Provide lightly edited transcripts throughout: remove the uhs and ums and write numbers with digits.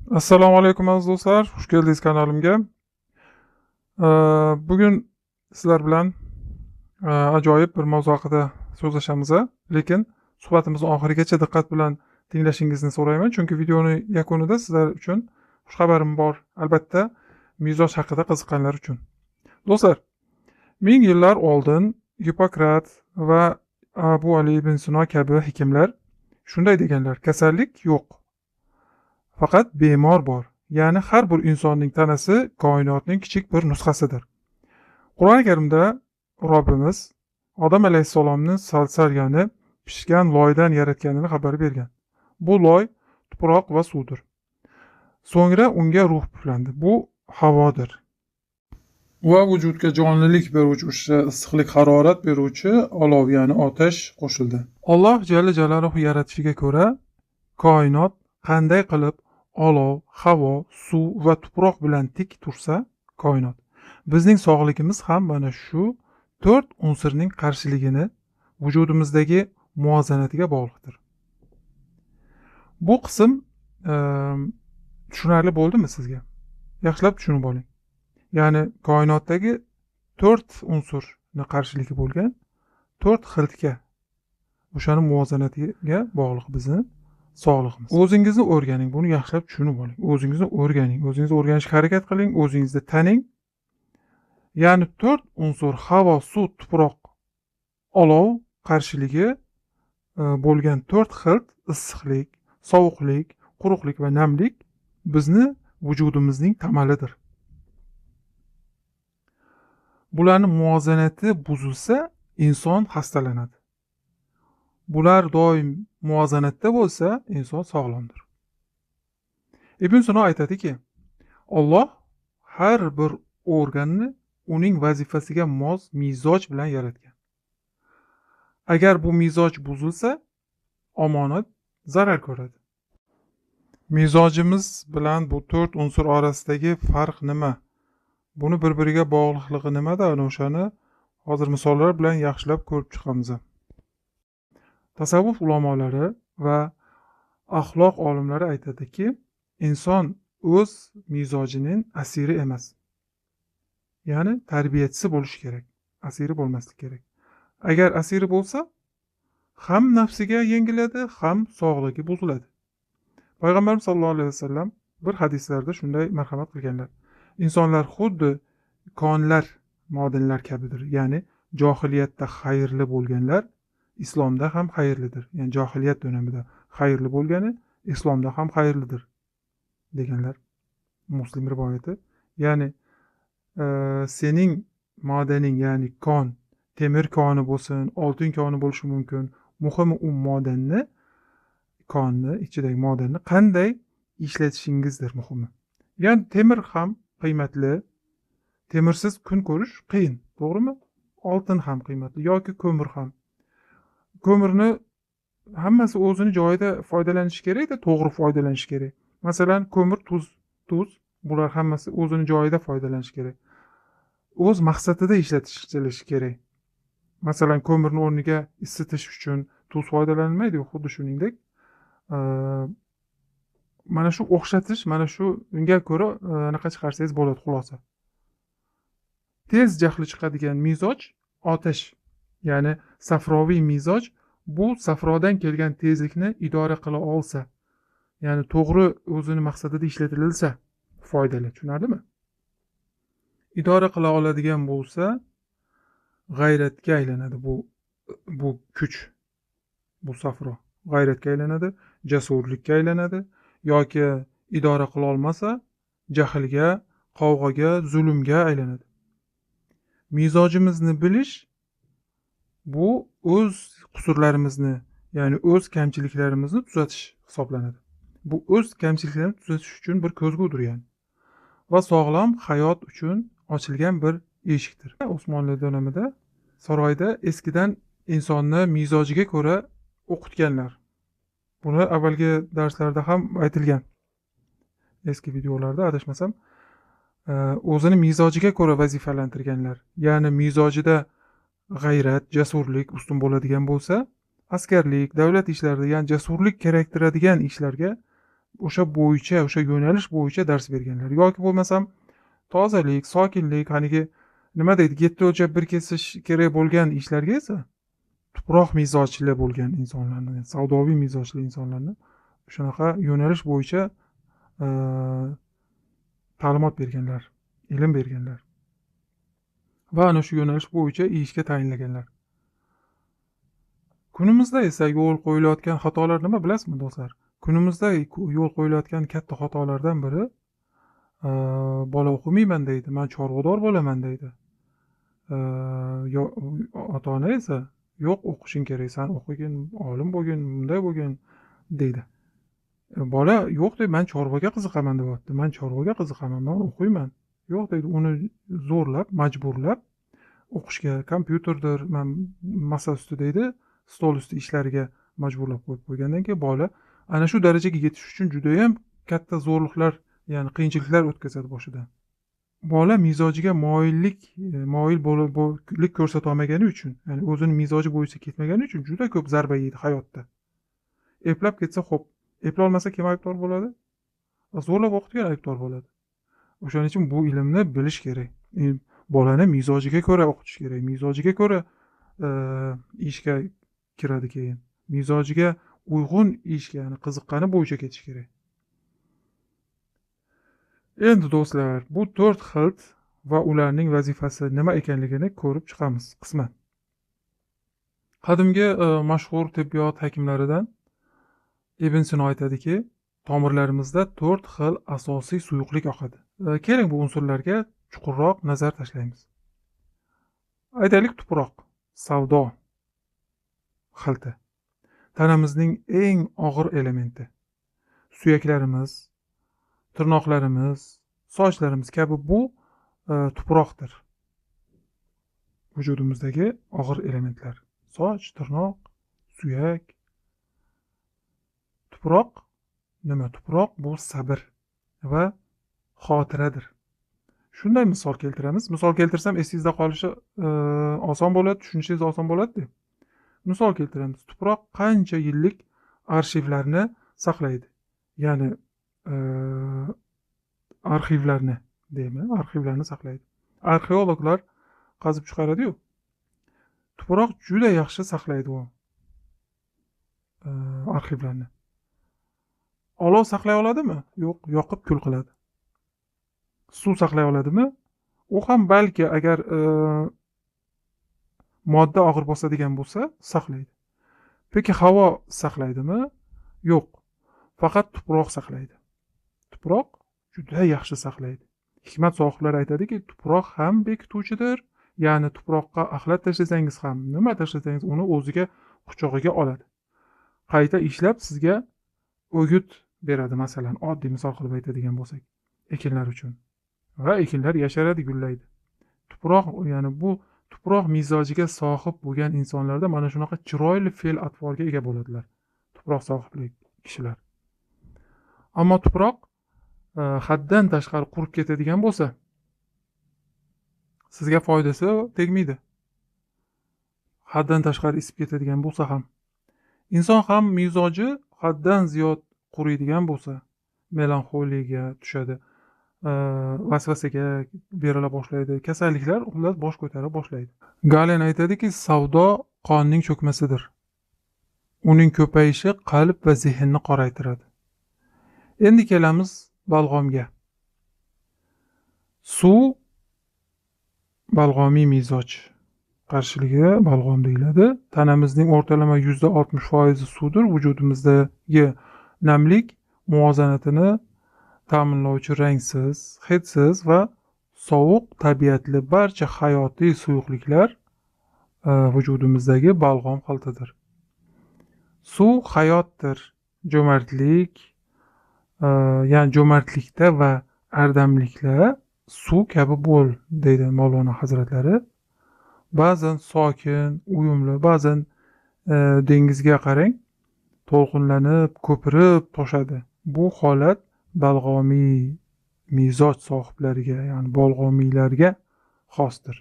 Assalomu alaykum aziz do'stlar, xush keldingiz kanalimga. Bugun sizlar bilan ajoyib bir mavzu haqida so'zlashamiz, lekin suhbatimizni oxirigacha diqqat bilan tinglashingizni so'rayman, chunki videoni yakunida sizlar uchun xushxabarim bor. Albatta, mizoj haqida qiziqqanlar uchun. Do'stlar, ming yillar oldin Gipokrat va Abu Ali ibn Sino kabi hekimlar shunday deganlar: kasallik yo'q, faqat bemor bor. Ya'ni har bir insonning tanasi koinotning kichik bir nusxasidir. Qur'oni Karimda Robbimiz Odam alayhissalomni salsal, ya'ni pishgan loydan yaratganini xabar bergan. Bu loy tuproq va suvdir. So'ngra unga ruh puflandi. Bu havodir. Va vujudga jonlilik beruvchi, o'sha issiqlik, harorat beruvchi olov, ya'ni otash qo'shildi. Alloh jalla jalaluhu yaratishiga ko'ra koinot qanday qilib olov, havo, suv va tuproq bilan tik tursa, koinot, bizning sog'ligimiz ham mana shu 4 unsurning qarshiligini, vujudimizdagi muvozanatiga bog'liqdir. Bu qism tushunarli bo'ldimi sizga? Yaxshilab tushunib oling. Ya'ni koinotdagi 4 unsurni qarshiligi bo'lgan 4 xiltga, o'shani muvozanatiga bog'liq bizni sog'lig'imiz. O'zingizni o'rganing, buni yaxshilab tushunib oling. O'zingizni o'rganing, o'zingizni o'rganishga harakat qiling, o'zingizni taning. Ya'ni 4 unsur havo, suv, tuproq, olov qarshiligi bo'lgan 4 xil issiqlik, sovuqlik, quruqlik va namlik bizni vujudimizning tamalidir. Bularning muvozanati buzilsa, inson xastalanadi. Bular doim muvozanatda bo'lsa, inson sog'lomdir. Ibn Sino aytadiki, Alloh har bir organni uning vazifasiga mos mizoj bilan yaratgan. Agar bu mizoj buzilsa, omonat zarar ko'radi. Mizojimiz bilan bu 4 unsur orasidagi farq nima? Buni bir-biriga bog'liqligi nimada? Ana o'shani hozir misollar bilan yaxshilab ko'rib chiqamiz. Tasavvuf ulamolari va axloq olimlari aytadiki, inson o'z mizojining asiri emas. Ya'ni tarbiyachisi bo'lishi kerak, asiri bo'lmaslik kerak. Agar asiri bo'lsa, ham nafsiga yengiladi, ham sog'ligi buziladi. Payg'ambarimiz sollallohu alayhi vasallam bir hadislarda shunday marhamat qilganlar. Insonlar xuddi konlar, modenlar kabidir. Ya'ni johiliyatda xayrli bo'lganlar islomda ham xayrlidir. Ya'ni johiliyat dönemida xayrli bo'lgani islomda ham xayrlidir deganlar. Muslim rivoyati. Ya'ni sening modening, ya'ni kon, temir koni bo'lsin, oltin koni bo'lishi mumkin. Muhimi u modenni, konni ichidagi modenni qanday ishlatishingizdir muhimi. Ya'ni temir ham qiymatli. Temirsiz kun ko'rish qiyin, to'g'rimi? Oltin ham qiymatli yoki ko'mir ham. Ko'mirni hammasi o'zini joyida foydalanish kerak-da, to'g'ri foydalanish kerak. Masalan, ko'mir, tuz, bular hammasi o'zini joyida foydalanish kerak. O'z maqsadida ishlatilishi kerak. Masalan, ko'mirni o'rniga isitish uchun tuz foydalanmaydi, xuddi shuningdek mana shu o'xshatish, mana shu unga ko'ra anaqa chiqarsangiz bo'ladi xulosa. Tez jahli chiqadigan mizoj otash, ya'ni safroviy mizoj, bu safrodan kelgan tezlikni idora qila olsa, ya'ni to'g'ri o'zini maqsadida ishlatilsa foydali, tushunarlimi? Idora qila oladigan bo'lsa, g'ayratga aylanadi bu kuch, bu safro g'ayratga aylanadi, jasurlikka aylanadi, yoki idora qila olmasa, jahlga, qavg'oga, zulmga aylanadi. Mizojimizni bilish bu o'z qusurlarimizni, ya'ni o'z kamchiliklarimizni tuzatish hisoblanadi. Bu o'z kamchiliklarni tuzatish uchun bir ko'zgudir, ya'ni va sog'lom hayot uchun ochilgan bir eshikdir. Osmonli dönemida saroyda eskidan insonni mizojiga ko'ra o'qitganlar. Buni avvalgi darslarda ham aytilgan. Eski videolarda adashmasam, o'zini mizojiga ko'ra vazifalantirganlar. Ya'ni mizojida g'ayrat, jasurlik ustun bo'ladigan bo'lsa, askarlik, davlat ishlarida, ya'ni jasurlik keraktiradigan ishlarga o'sha bo'yicha, o'sha yo'nalish bo'yicha dars berganlar. Yoki bo'lmasam tozalik, sokinlik, qaniki nima deydi, 7 o'lchab bir kesish kerak bo'lgan ishlarga esa tuproq mizojli bo'lgan insonlarni, savdoviy mizojli insonlarni shunaqa yo'nalish bo'yicha ta'limot berganlar, ilm berganlar va ana shu yo'nalish bo'yicha ishga tayinlaganlar. Kunimizda esa yo'l qo'yilayotgan xatolar nima bilasizmi do'stlar? Kunimizda yo'l qo'yilayotgan katta xatolardan biri bola o'qimayman deydi, man chorvador bo'laman deydi. Ota-ona esa yo'q, o'qishing kerak, san o'qigin, olim bo'lgin, bunday bo'lgin deydi. Bola yo'q deydi, man chorvaga qiziqaman deyapti. Man chorvaga qiziqaman, men o'qiyman. Yo'q deydi, uni zo'rlab, majburlab o'qishga, kompyuterdir, man masa usti deydi, stol usti ishlariga majburlab qo'yib qo'ygandan keyin bola ana shu darajaga yetish uchun juda ham katta zo'rliqlar, ya'ni qiyinchiliklar o'tkazadi boshidan. Bola mizojiga moyillik ko'rsata olmagani uchun, ya'ni o'zini mizoji bo'yicha ketmagani uchun juda ko'p zarba yeydi hayotda. Eplab ketsa xo'p, eplolmasa kim aybdor bo'ladi? Zo'rlab o'qitgan aybdor bo'ladi. O'shaning uchun bu ilmni bilish kerak. Bolani mizojiga ko'ra o'qitish kerak. Mizojiga ko'ra ishga kiradi keyin. Mizojiga uyg'un ishga, ya'ni qiziqqani bo'yicha ketish kerak. Endi do'stlar, bu 4 xilt va ularning vazifasi nima ekanligini ko'rib chiqamiz qisman. Qadimgi mashhur tibbiyot hakimlaridan Ibn Sino aytadiki, tomirlarimizda 4 xil asosiy suyuqlik oqadi. Keling bu unsurlarga chuqurroq nazar tashlaymiz. Aytaylik, tuproq, savdo xilti. Tanamizning eng og'ir elementi. Suyaklarimiz, tirnoqlarimiz, sochlarimiz kabi bu tuproqdir. Vujudimizdagi og'ir elementlar. Soch, tirnoq, suyak. Tuproq nima? Tuproq bu sabr va xotiradir. Shunday misol keltiramiz. Misol keltirsam esingizda qolishi oson bo'ladi, tushunishingiz oson bo'ladi. Misol keltiramiz. Tuproq qancha yillik arxivlarni saqlaydi. Ya'ni arxivlarni saqlaydi. Arxeologlar qazib chiqaradi-yu. Tuproq juda yaxshi saqlaydi u arxivlarni. Olov saqlay oladimi? Yo'q, yoqib kul qiladi. Suv saqlay oladimi? U ham balki agar modda og'ir bosadigan bo'lsa, saqlaydi. Peki havo saqlaydimi? Yo'q. Faqat tuproq saqlaydi. Tuproq juda yaxshi saqlaydi. Hikmat sohiblari aytadiki, tuproq ham bekituvchidir. Ya'ni tuproqqa axlat tashlasangiz ham, nima tashlasangiz uni o'ziga quchog'iga oladi. Qayta ishlab sizga o'git beradi, masalan, oddiy misol qilib aytadigan bo'lsak, ekinlar uchun. Va ekinlar yasharadi, gullaydi. Tuproq, ya'ni bu tuproq mizojiga sohib bo'lgan insonlarda mana shunaqa chiroyli fe'l-atvorga ega bo'ladilar. Tuproq sohibli kishilar. Ammo tuproq haddan tashqari qurib ketadigan bo'lsa, sizga foydasi tegmaydi. Haddan tashqari isib ketadigan bo'lsa ham, inson ham mizoji haddan ziyod quriydigan bo'lsa, melanxoliyaga tushadi, vasvasaga berila boshlaydi, kasalliklar ular bosh ko'tara boshlaydi. Galen aytadiki, savdo qonning cho'kmasidir. Uning ko'payishi qalb va zehnni qoraytiradi. Endi kelamiz balg'omga. Suv balg'omiy mizoj qarshiligi balg'om deyiladi. Tanamizning o'rtalama 60% suvdir. Vujudimizdagi namlik muvozanatini ta'minlovchi rangsiz, hidsiz va sovuq tabiatli barcha hayotiy suyuqliklar vujudimizdagi balg'om xiltidir. Suv hayotdir. Jo'mardlik, ya'ni jo'mardlikda va ardamlikda suv kabi bo'l, deydi Mavlono hazratlari. Ba'zan sokin, uyumli, ba'zan dengizga qarang, to'lqinlanib, ko'pirib toshadi. Bu holat balg'omiy mizoj sohiblariga, ya'ni balg'omiylarga xosdir.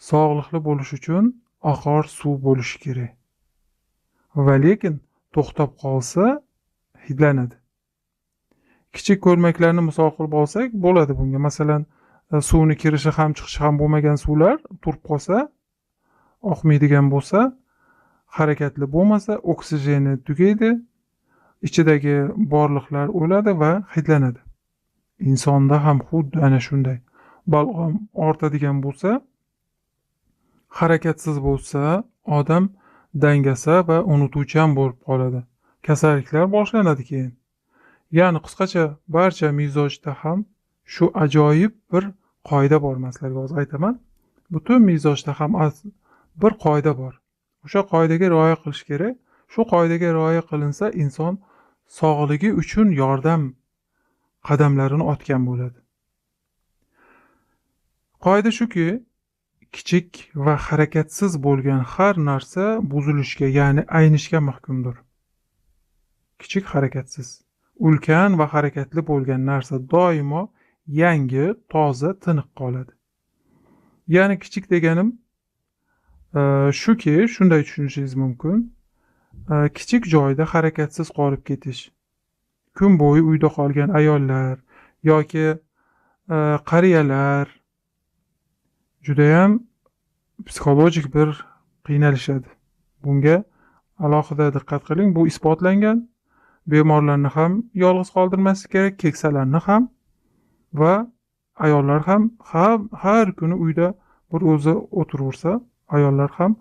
Sog'liqli bo'lish uchun oqar suv bo'lishi kerak. Va lekin to'xtab qolsa hidlanadi. Kichik ko'rmaklarni misol qilib olsak bo'ladi bunga. Masalan, suvni kirishi ham chiqishi ham bo'lmagan suvlar turib qolsa, oqmaydigan bo'lsa, harakatli bo'lmasa, oksijeni tugaydi, ichidagi borliqlar o'ladi va hidlanadi. Insonda ham xuddi ana shunday. Balg'am ortadigan bo'lsa, harakatsiz bo'lsa, odam dangasa va unutuvchan bo'lib qoladi. Kasalliklar boshlanadi keyin. Ya'ni qisqacha barcha mizojda ham shu ajoyib bir qoida bor. Sizlarga hozir aytaman. Butun mizojda ham bir qoida bor. O'sha qoidaga rioya qilish kerak. Shu qoidaga rioya qilinsa, inson sog'ligi uchun yordam qadamlarini otgan bo'ladi. Qoida shuki, kichik va harakatsiz bo'lgan har narsa buzilishga, ya'ni aynishga mahkumdir. Kichik harakatsiz, ulkan va harakatli bo'lgan narsa doimo yangi, toza, tiniq qoladi. Ya'ni kichik deganim shuki, shunday tushunishingiz mumkin. Kichik joyda harakatsiz qolib ketish. Kun bo'yi uyda qolgan ayollar yoki qariyalar judayam psixologik bir qiynalishadi. Bunga alohida diqqat qiling, bu isbotlangan. Bemorlarni ham yolg'iz qoldirmaslik kerak, keksalarni ham va ayollar ham har kuni uyda bir o'zi o'tiraversa, ayollar ham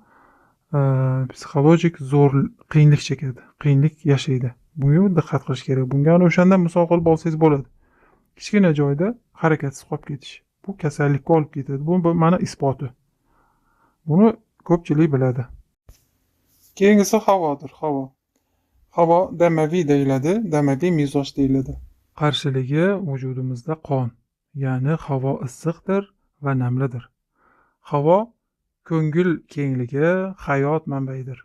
psixologik zo'r qiyinlik chekadi, qiyinlik yashaydi. Bunga diqqat qilish kerak. Bunga o'shandan misol qilib olsangiz bo'ladi. Kichkina joyda harakatsiz qolib ketish. Bu kasallikka olib ketadi. Bu mana isboti. Buni ko'pchilik biladi. Keyingisi havodir, havo. Havo damaviy deyiladi, damaviy mizoj deyiladi. Qarshiligi vujudimizda qon, ya'ni havo issiqdir va namlidir. Havo ko'ngil kengligi, hayot manbaidir.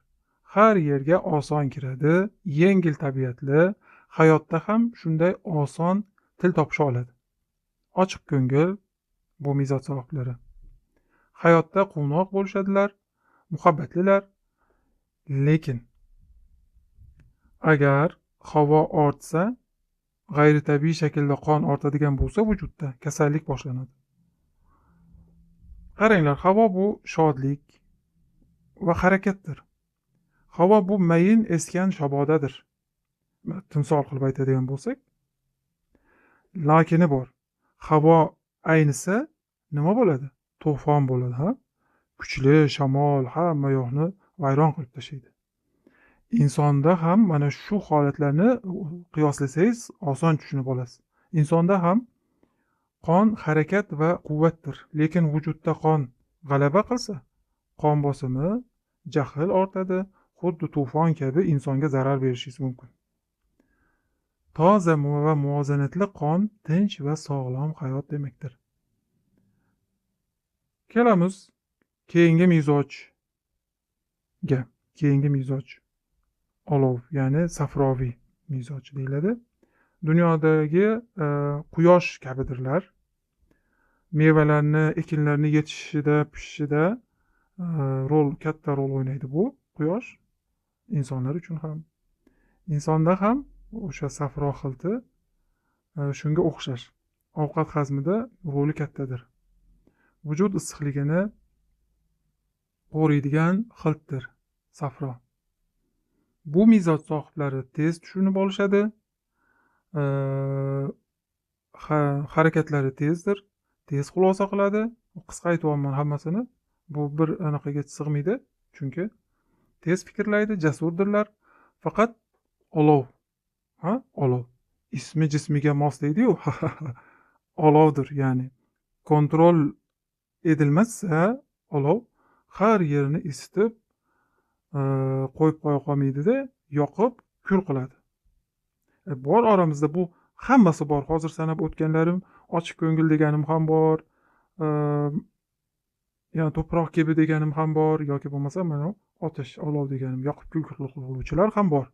Har yerga oson kiradi, yengil tabiatli, hayotda ham shunday oson til topisha oladi. Ochiq ko'ngil bu mizoj sohiblari. Hayotda quvnoq bo'lishadilar, muhabbatlilar. Lekin agar havo ortsa, g'ayritabiiy shaklda qon ortadigan bo'lsa vujudda kasallik boshlanadi. Qaranglar, havo bu shodlik va harakatdir. Havo bu mayin esgan shabodadir. Timsol qilib aytadigan bo'lsak, lakini bor. Havo aynisa nima bo'ladi? To'fon bo'ladi, ha? Kuchli shamol hamma yoqni vayron qilib tashlaydi. Insonda ham mana shu holatlarni qiyoslasangiz oson tushunib olasiz. Insonda ham qon harakat va quvvatdir. Lekin vujudda qon g'alaba qilsa, qon bosimi, jahl ortadi, xuddi to'fon kabi insonga zarar berishingiz mumkin. Toza va muvozanatli qon tinch va sog'lom hayot demakdir. Kelamiz keyingi mizojga. Keyingi mizoj olov, ya'ni safroviy mizoj deyiladi. Dunyodagi quyosh kabidirlar. Mevalarni, ekinlarni yetishishida, pishishida katta rol o'ynaydi bu quyosh. Insonlar uchun ham. Insonda ham o'sha safro xilti shunga o'xshash. Ovqat hazmida roli kattadir. Vujud issiqligini qoriydigan xiltdir safro. Bu mizoj sohiblari tez tushunib olishadi. Harakatlari tezdir, tez xulosa qiladi. Qisqa aytyapman hammasini. Bu bir anaqaga sig'maydi, chunki tez fikrlaydi, jasurdirlar. Faqat olov. Olov. Ismi jismiga mos deydi-yu. Olovdir, ya'ni kontrol edilmasa olov har yerini isitib qo'yib qo'ya qolmaydi-da, yoqib kul qiladi. Bor oramizda bu hammasi bor. Hozir sanab o'tganlarim, ochiq ko'ngil deganim ham bor. Ya'ni to'proq kebi deganim ham bor yoki bo'lmasa mana otish, olov deganim, yoqib kul qiluvchilar ham bor.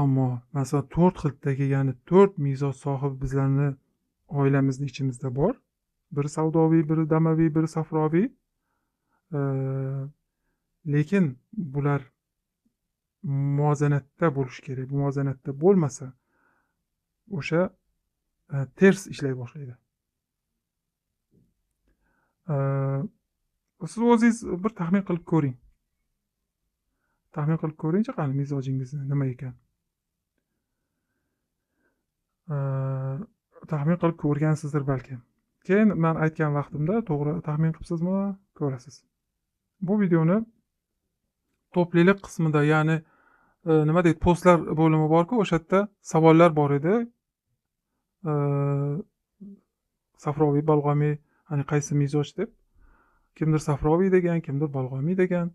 Ammo masalan 4 xildagi, ya'ni 4 mizoj sohibi bizlarni oilamizni ichimizda bor. Biri savdoviy, biri damaviy, biri safroviy. Lekin bular muvozanatda bo'lishi kerak. Muvozanatda bo'lmasa o'sha ters ishlay boshlaydi. Siz o'zingiz bir taxmin qilib ko'ring. Taxmin qilib ko'ringchi, qani mizojingiz nima ekan? Taxmin qilib ko'rgansizdir balki. Keyin men aytgan vaqtimda to'g'ri taxmin qilibsizmi, ko'rasiz. Bu videoni to'plilik qismida, ya'ni nima deydi, postlar bo'limi bor-ku, o'sha yerda savollar bor edi. Safroviy, Bolg'omiy, hani qaysi mizoj deb. Kimdir Safroviy degan, kimdir Bolg'omiy degan.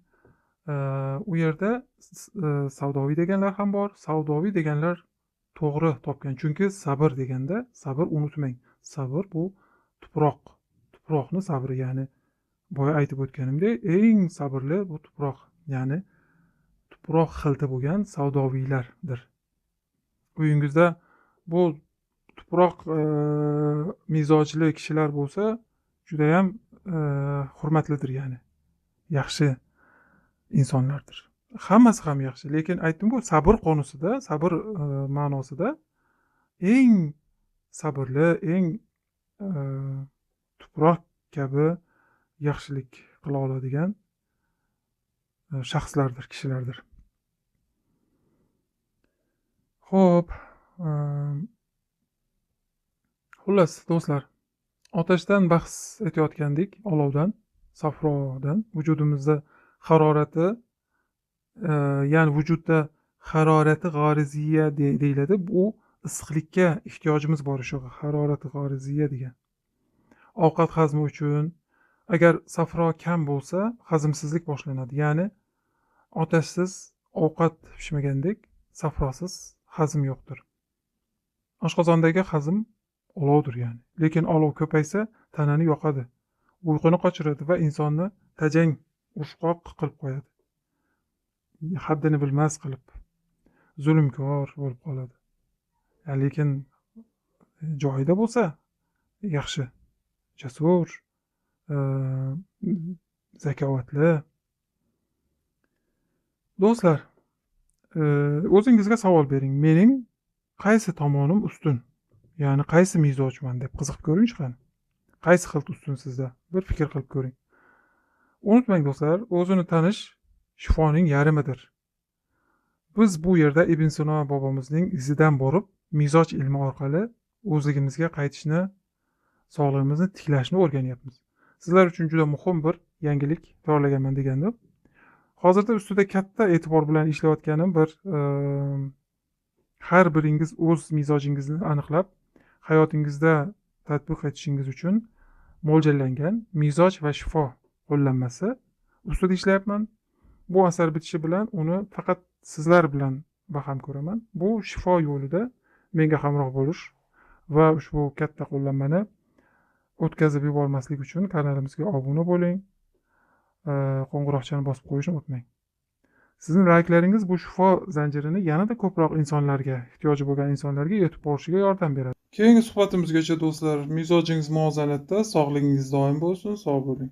U yerda Savdoviy deganlar ham bor. Savdoviy deganlar to'g'ri topgan. Chunki sabr deganda, sabr unutmang. Sabr bu tuproq. Tuproqni sabri, ya'ni boya aytib o'tganimdek, eng sabrli bu tuproq, ya'ni tuproq xilti bo'lgan savdoviylardir. Uyingizda bu tuproq mizojli kishilar bo'lsa, juda ham hurmatlidir, ya'ni yaxshi insonlardir. Hammasi ham yaxshi, lekin aytdim-ku, sabr qonusida, sabr ma'nosida eng sabrli, eng tuproq kabi yaxshilik qila oladigan shaxslardir, kishilardir. Xo'p, xullas do'stlar, otashdan bahs etayotgandik, olovdan, safrodan, vujudimizda harorati, ya'ni vujudda harorati g'oriziya deyiladi. Bu issiqlikka ehtiyojimiz bor, shu harorati g'oriziya degan. Ovqat hazmi uchun agar safro kam bo'lsa, hazmsizlik boshlanadi. Ya'ni otashsiz ovqat pishmagandek, safrosiz hazm yo'qdir. Oshqozondagi hazm olovdir, ya'ni. Lekin olov ko'paysa, tanani yoqadi, uyquni qochiradi va insonni tajang, ushqoq qilib qo'yadi. Haddini bilmas qilib, zulmkor bo'lib qoladi. Lekin joyida bo'lsa, yaxshi, jasur, zakovatli. Do'stlar, o'zingizga savol bering. Mening qaysi tomonim ustun? Ya'ni qaysi mizojman deb qiziqib ko'ringchi qani. Qaysi xilt ustun sizda? Bir fikr qilib ko'ring. Unutmang do'stlar, o'zini tanish shifoning yarimidir. Biz bu yerda Ibn Sino bobomizning izidan borib, mizoj ilmi orqali o'zligimizga qaytishni, sog'lig'imizni tiklashni o'rganyapmiz. Sizlar uchun juda muhim bir yangilik tayyorlaganman degandim. Hozirda ustida katta e'tibor bilan ishlayotganim bir har biringiz o'z mizojingizni aniqlab, hayotingizda tatbiq etishingiz uchun mo'ljallangan mizoj va shifo qo'llanmasi ustida ishlayapman. Bu asar bitishi bilan uni faqat sizlar bilan baham ko'raman. Bu shifo yo'lida menga hamroh bo'lish va ushbu katta qo'llanmani o'tkazib yubormaslik uchun kanalimizga obuna bo'ling. Qo'ng'iroqchani bosib qo'yishni unutmang. Sizning layklaringiz bu shifo zanjirini yanada ko'proq insonlarga, ehtiyoji bo'lgan insonlarga yetib borishiga yordam beradi. Keyingi suhbatimizgacha do'stlar, mizojingiz muvozanatda, sog'ligingiz doim bo'lsin, sog' bo'ling.